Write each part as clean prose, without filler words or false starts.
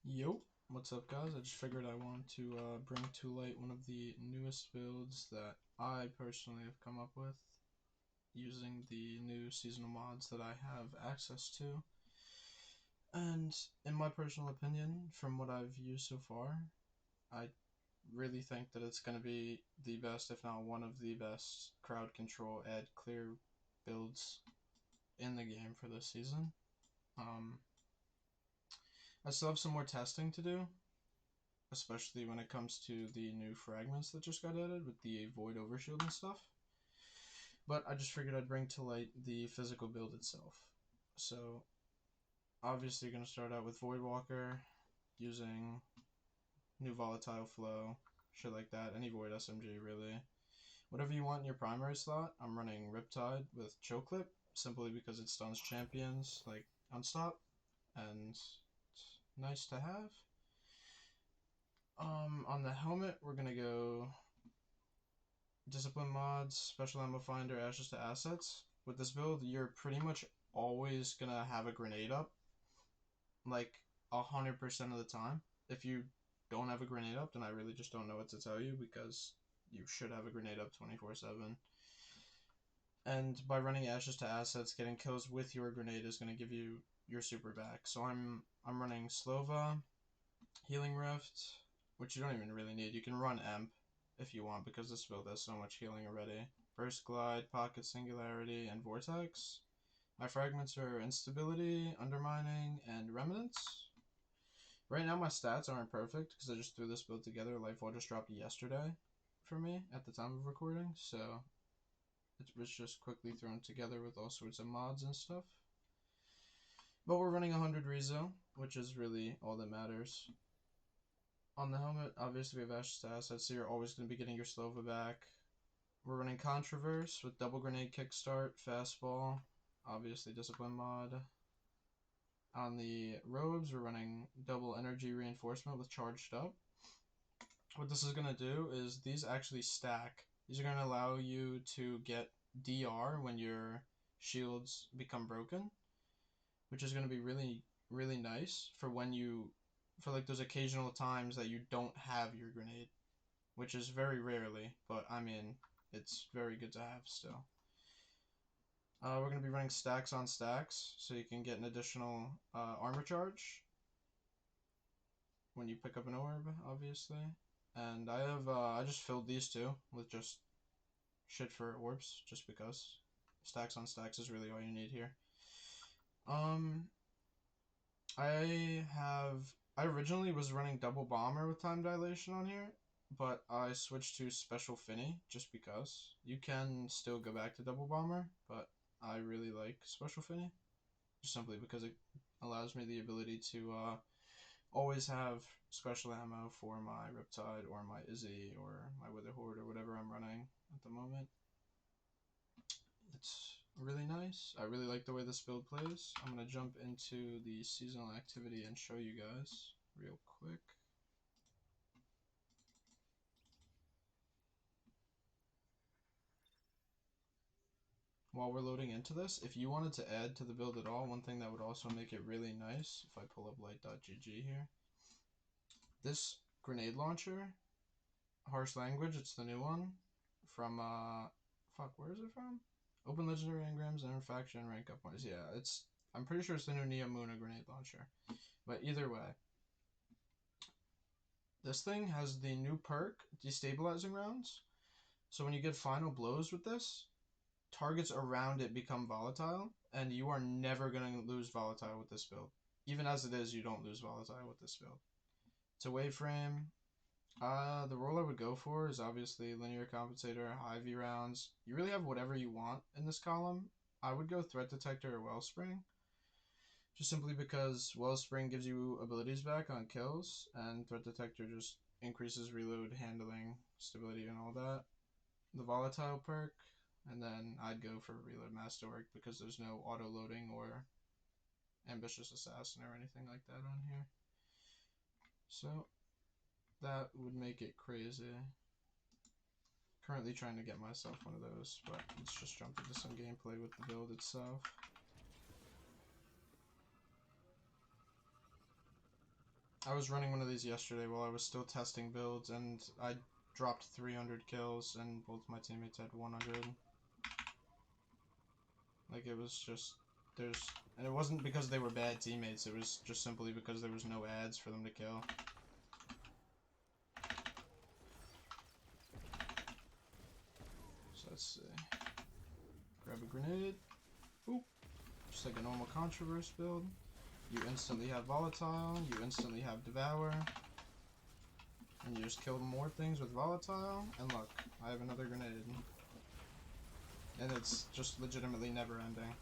Yo, what's up guys? I just figured I wanted to bring to light one of the newest builds that I personally have come up with using the new seasonal mods that I have access to. And in my personal opinion, from what I've used so far, I really think that it's going to be the best, if not one of the best, crowd control add clear builds in the game for this season. I still have some more testing to do, especially when it comes to the new fragments that just got added with the void overshield and stuff. But I just figured I'd bring to light the physical build itself. So obviously you're going to start out with Void Walker using new volatile flow, shit like that, any void SMG really. Whatever you want in your primary slot, I'm running Riptide with Choke Clip, simply because it stuns champions like Unstop, and it's nice to have. On the helmet, we're gonna go Discipline mods, Special Ammo Finder, Ashes to Assets. With this build, you're pretty much always gonna have a grenade up, like 100% of the time. If you don't have a grenade up, then I really just don't know what to tell you, because you should have a grenade up 24/7. And by running Ashes to Assets, getting kills with your grenade is gonna give you your super back. So I'm running Slova, Healing Rift, which you don't even really need. You can run Emp if you want, because this build has so much healing already. Burst Glide, Pocket Singularity, and Vortex. My fragments are Instability, Undermining, and Remnants. Right now my stats aren't perfect because I just threw this build together. Life Wall just dropped yesterday for me at the time of recording, so it was just quickly thrown together with all sorts of mods and stuff. But we're running 100 Rezo, which is really all that matters. On the helmet, obviously we have Ashes to Assets, so you're always going to be getting your Slova back. We're running Controverse with Double Grenade Kickstart, Fastball, obviously Discipline mod. On the robes, we're running Double Energy Reinforcement with Charged Up. What this is going to do is these actually stack. These are going to allow you to get DR when your shields become broken, which is going to be really, really nice for when you, for like those occasional times that you don't have your grenade, which is very rarely, but I mean, it's very good to have still. We're going to be running stacks on stacks, so you can get an additional armor charge when you pick up an orb, obviously. And I have, I just filled these two with just shit for orbs, just because. Stacks on stacks is really all you need here. I originally was running Double Bomber with Time Dilation on here, but I switched to Special Finny just because. You can still go back to Double Bomber, but I really like Special Finny, just simply because it allows me the ability to always have special ammo for my Riptide or my Izzy or my Wither Horde or whatever I'm running at the moment. It's really nice. I really like the way this build plays. I'm going to jump into the seasonal activity and show you guys real quick. While we're loading into this, if you wanted to add to the build at all, one thing that would also make it really nice, if I pull up light.gg here, this grenade launcher, Harsh Language, it's the new one, from, where is it from? Open Legendary Engrams and Faction rank up points. Yeah, I'm pretty sure it's the new Neomuna grenade launcher. But either way, this thing has the new perk, Destabilizing Rounds. So when you get final blows with this, targets around it become volatile, and you are never going to lose volatile with this build. Even as it is, you don't lose volatile with this build. It's a wave frame. The role I would go for is obviously Linear Compensator, high V rounds. You really have whatever you want in this column. I would go Threat Detector or Wellspring, just simply because Wellspring gives you abilities back on kills, and Threat Detector just increases reload, handling, stability, and all that. The Volatile perk, and then I'd go for Reload Masterwork because there's no auto-loading or Ambitious Assassin or anything like that on here. So that would make it crazy. Currently trying to get myself one of those, but let's just jump into some gameplay with the build itself. I was running one of these yesterday while I was still testing builds, and I dropped 300 kills, and both my teammates had 100. Like, it was just, and it wasn't because they were bad teammates, it was just simply because there was no ads for them to kill. So let's see. Grab a grenade. Oop. Just like a normal Controverse build. You instantly have Volatile, you instantly have Devour, and you just kill more things with Volatile, and look, I have another grenade. And it's just legitimately never ending.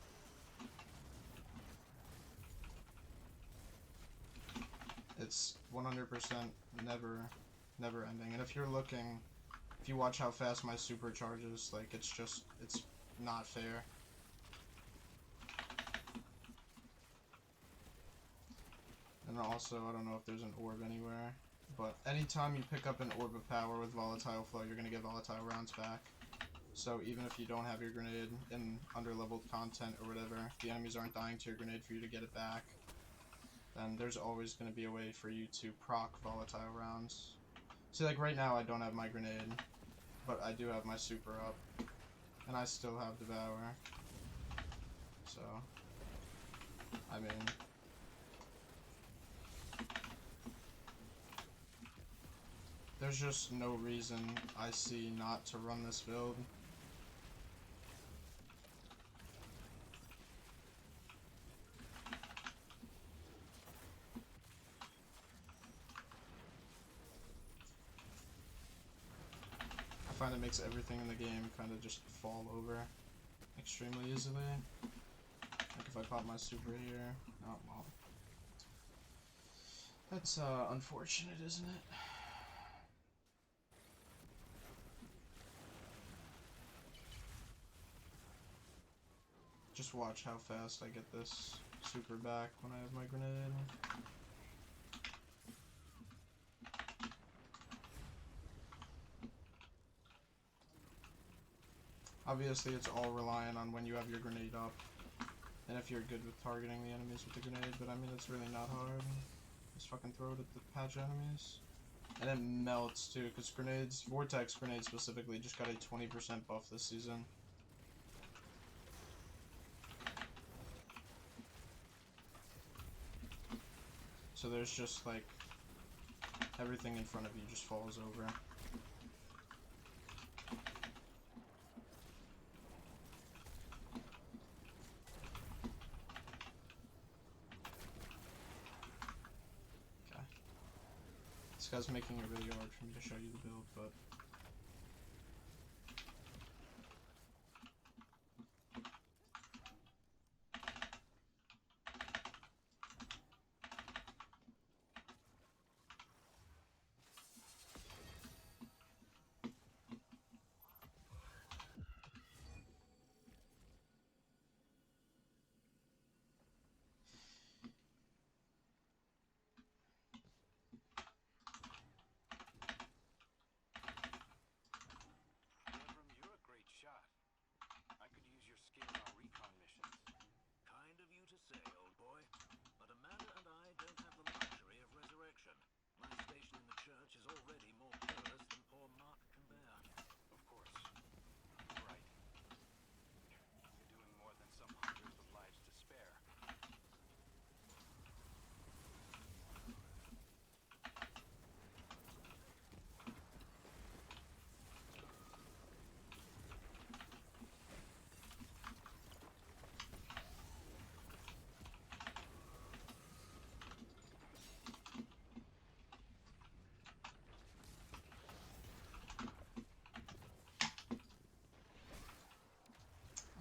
It's 100% never ending. And if you're looking, if you watch how fast my super charges, like, it's not fair. And also, I don't know if there's an orb anywhere, but anytime you pick up an orb of power with Volatile Flow, you're gonna get Volatile rounds back. So even if you don't have your grenade in underleveled content or whatever, if the enemies aren't dying to your grenade for you to get it back, then there's always going to be a way for you to proc Volatile rounds. See, like right now I don't have my grenade, but I do have my super up, and I still have Devour. So, I mean, there's just no reason I see not to run this build. I find it makes everything in the game kind of just fall over extremely easily. Like if I pop my super here, oh well. That's unfortunate, isn't it? Just watch how fast I get this super back when I have my grenade. Obviously, it's all reliant on when you have your grenade up, and if you're good with targeting the enemies with the grenade, but I mean, it's really not hard. Just fucking throw it at the patch enemies. And it melts, too, because grenades, Vortex grenades specifically, just got a 20% buff this season. So there's just, like, everything in front of you just falls over. This guy's making it really hard for me to show you the build, but...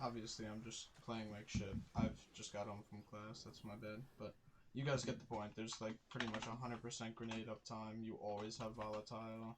Obviously, I'm just playing like shit. I've just got home from class, that's my bad. But you guys get the point. There's like pretty much 100% grenade uptime. You always have Volatile.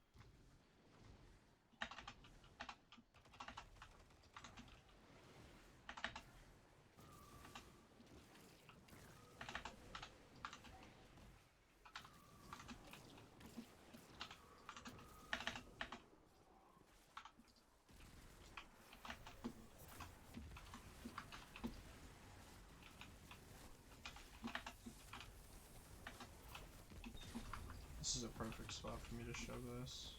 This is a perfect spot for me to show this.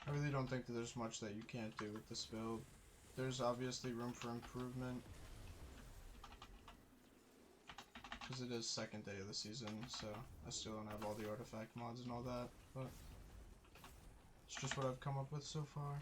I really don't think that there's much that you can't do with this build. There's obviously room for improvement, because it is second day of the season, so I still don't have all the artifact mods and all that, but it's just what I've come up with so far.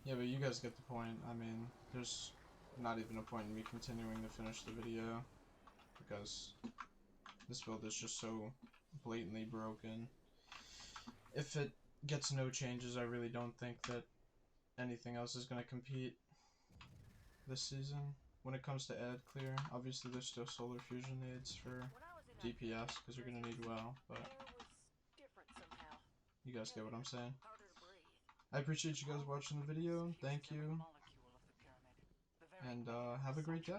Yeah, but you guys get the point. I mean, there's not even a point in me continuing to finish the video, because this build is just so blatantly broken. If it gets no changes, I really don't think that anything else is going to compete this season. When it comes to ad clear, obviously there's still solar fusion needs for DPS, because you're going to need WoW, but you guys get what I'm saying. I appreciate you guys watching the video. Thank you. And have a great day.